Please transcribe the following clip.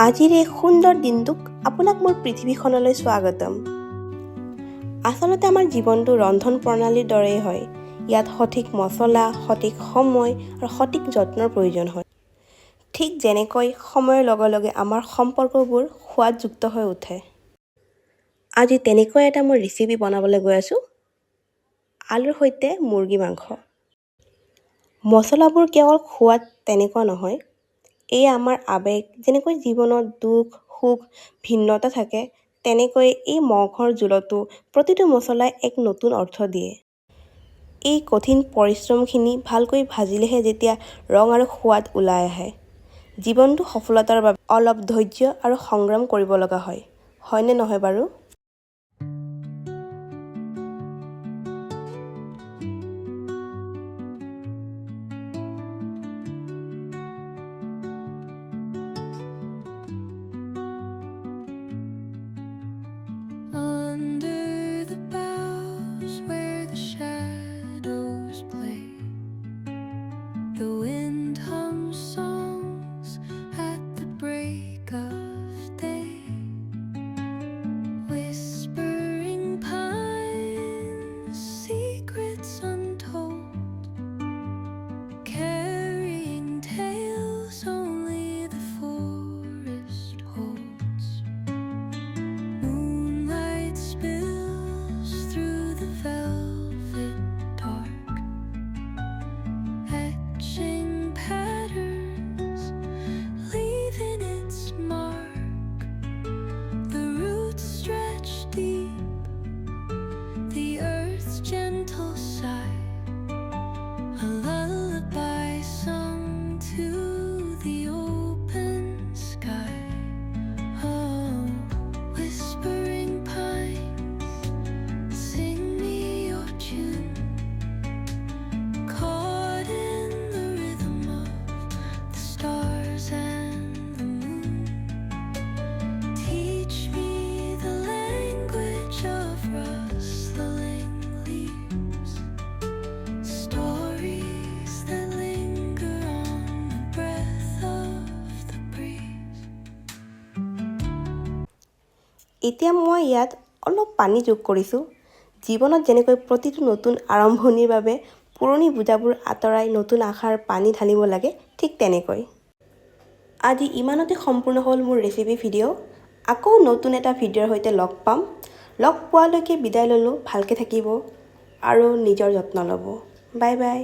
আজিৰ এই সুন্দৰ দিনটোক আপোনাক মোৰ পৃথিৱীখনলৈ স্বাগতম। আচলতে আমাৰ জীৱনটো ৰন্ধন প্ৰণালীৰ দৰেই হয়। ইয়াত সঠিক মছলা, সঠিক সময় আৰু সঠিক যত্নৰ প্ৰয়োজন হয়। ঠিক যেনেকৈ সময়ৰ লগে লগে আমাৰ সম্পৰ্কবোৰ সোৱাদযুক্ত হৈ উঠে। আজি তেনেকৈ এটা মই ৰেচিপি বনাবলৈ গৈ আছোঁ। আলুৰ সৈতে মুৰ্গী মাংস। মছলাবোৰ কেৱল সোৱাদ তেনেকুৱা নহয়, এই আমাৰ আৱেগ। যেনেকৈ জীৱনত দুখ সুখ ভিন্নতা থাকে, তেনেকৈ এই মাংসৰ জোলতো প্ৰতিটো মছলাই এক নতুন অৰ্থ দিয়ে। এই কঠিন পৰিশ্ৰমখিনি ভালকৈ ভাজিলেহে যেতিয়া ৰং আৰু সোৱাদ ওলাই আহে। জীৱনটো সফলতাৰ বাবে অলপ ধৈৰ্য আৰু সংগ্ৰাম কৰিব লগা হয়, হয়নে নহয় বাৰু? Under the boughs where the shadows play, the wind hums songs at the break of day. Whispering pines, secrets untold, carrying tales only the forest holds. Moonlight spills through the velvet dark, etching patterns, leaving its mark. The roots stretch deep, the earth's gentle sigh, a lullaby sung to the open sky. Oh, whispering pines, sing me your tune, caught in the rhythm of the stars and the moon. Teach me the language of rustling leaves, stories that linger on the breath of the breeze. এতিয়া মই ইয়াত অলপ পানী যোগ কৰিছোঁ। জীৱনত যেনেকৈ প্ৰতিটো নতুন আৰম্ভণিৰ বাবে পুৰণি বোজাবোৰ আঁতৰাই নতুন আশাৰ পানী ঢালিব লাগে, ঠিক তেনেকৈ। আজি ইমানতে সম্পূৰ্ণ হ'ল মোৰ ৰেচিপি ভিডিঅ'। আকৌ নতুন এটা ভিডিঅ'ৰ সৈতে লগ পাম। লগ পোৱালৈকে বিদায় ল'লোঁ। ভালকৈ থাকিব আৰু নিজৰ যত্ন ল'ব। Bye bye.